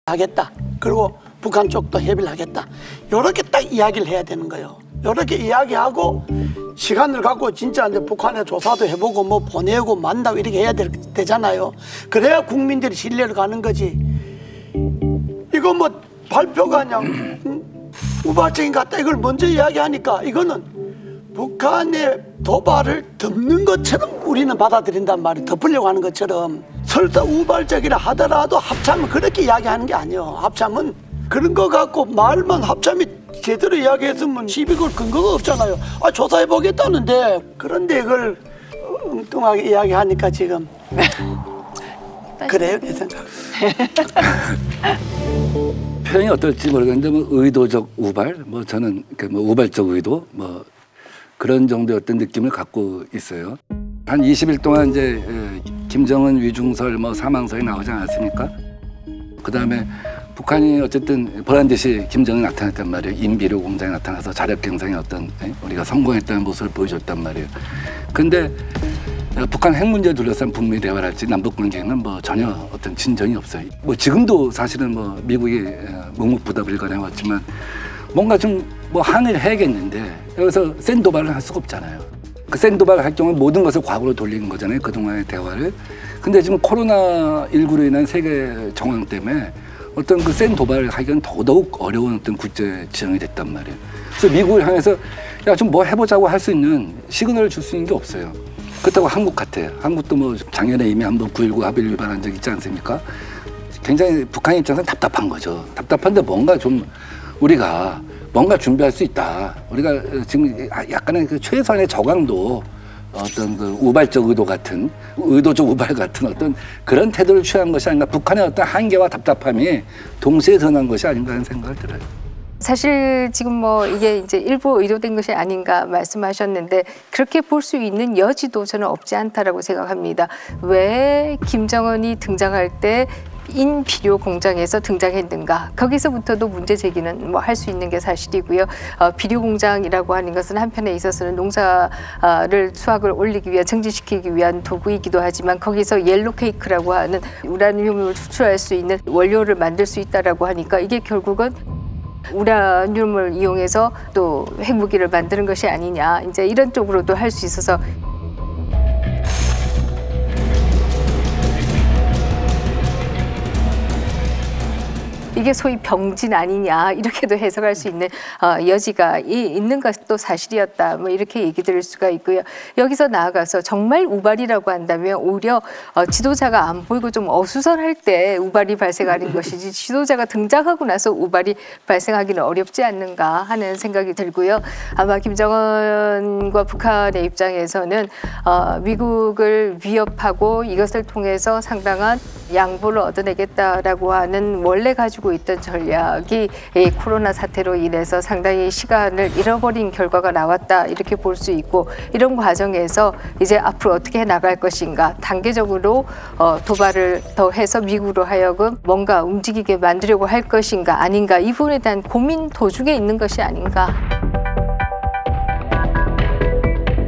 하겠다. 그리고 북한 쪽도 협의를 하겠다. 이렇게 딱 이야기를 해야 되는 거예요. 이렇게 이야기하고 시간을 갖고 진짜 이제 북한에 조사도 해보고 뭐 보내고 만나고 이렇게 해야 되잖아요. 그래야 국민들이 신뢰를 가는 거지. 이거 뭐 발표가 그냥 우발적인 것 같다 이걸 먼저 이야기하니까 이거는 북한의 도발을 덮는 것처럼 우리는 받아들인단 말이에요. 덮으려고 하는 것처럼. 설사 우발적이라 하더라도 합참은 그렇게 이야기하는 게 아니에요. 합참은 그런 거 갖고 말만 합참이 제대로 이야기했으면 시비 걸 근거가 없잖아요. 아, 조사해보겠다는데. 그런데 이걸 엉뚱하게 이야기하니까 지금 그래요, 내 생각. 표현이 어떨지 모르겠는데 뭐 의도적 우발, 뭐 저는 뭐 우발적 의도, 뭐 그런 정도의 어떤 느낌을 갖고 있어요. 한 20일 동안 이제 김정은 위중설, 뭐 사망설이 나오지 않았습니까? 그 다음에 북한이 어쨌든 보란 듯이 김정은이 나타났단 말이에요. 인비료 공장에 나타나서 자력갱생의 어떤 우리가 성공했다는 모습을 보여줬단 말이에요. 근데 북한 핵 문제에 둘러싼 북미 대화랄지 남북 관계는 뭐 전혀 어떤 진전이 없어요. 뭐 지금도 사실은 뭐 미국이 묵묵부답을거려왔지만 뭔가 좀 뭐 항의를 해야겠는데 여기서 센 도발을 할 수가 없잖아요. 그 센 도발을 할 경우에 모든 것을 과거로 돌리는 거잖아요. 그동안의 대화를. 근데 지금 코로나19로 인한 세계 정황 때문에 어떤 그 센 도발을 하기는 더더욱 어려운 어떤 국제 지형이 됐단 말이에요. 그래서 미국을 향해서 야, 좀 뭐 해보자고 할 수 있는 시그널을 줄 수 있는 게 없어요. 그렇다고 한국 같아요. 한국도 뭐 작년에 이미 한번 9.19 합의를 위반한 적 있지 않습니까? 굉장히 북한 입장에서는 답답한 거죠. 답답한데 뭔가 좀 우리가 뭔가 준비할 수 있다. 우리가 지금 약간의 그 최소한의 저강도 어떤 그 우발적 의도 같은, 의도적 우발 같은 어떤 그런 태도를 취한 것이 아닌가. 북한의 어떤 한계와 답답함이 동시에 드러난 것이 아닌가 하는 생각을 들어요. 사실 지금 뭐 이게 이제 일부 의도된 것이 아닌가 말씀하셨는데 그렇게 볼 수 있는 여지도 저는 없지 않다라고 생각합니다. 왜 김정은이 등장할 때 인비료 공장에서 등장했는가? 거기서부터도 문제 제기는 뭐 할 수 있는 게 사실이고요. 비료 공장이라고 하는 것은 한편에 있어서는 농사를 수확을 올리기 위한 증진시키기 위한 도구이기도 하지만 거기서 옐로 케이크라고 하는 우라늄을 추출할 수 있는 원료를 만들 수 있다라고 하니까 이게 결국은 우라늄을 이용해서 또 핵무기를 만드는 것이 아니냐 이제 이런 쪽으로도 할 수 있어서 이게 소위 병진 아니냐 이렇게도 해석할 수 있는 여지가 있는 것도 사실이었다 뭐 이렇게 얘기 드릴 수가 있고요. 여기서 나아가서 정말 우발이라고 한다면 오히려 지도자가 안 보이고 좀 어수선할 때 우발이 발생하는 것이지 지도자가 등장하고 나서 우발이 발생하기는 어렵지 않는가 하는 생각이 들고요. 아마 김정은과 북한의 입장에서는 미국을 위협하고 이것을 통해서 상당한 양보를 얻어내겠다라고 하는 원래 가지고 있던 전략이 이 코로나 사태로 인해서 상당히 시간을 잃어버린 결과가 나왔다 이렇게 볼 수 있고 이런 과정에서 이제 앞으로 어떻게 나갈 것인가 단계적으로 도발을 더 해서 미국으로 하여금 뭔가 움직이게 만들려고 할 것인가 아닌가 이 부분에 대한 고민 도중에 있는 것이 아닌가.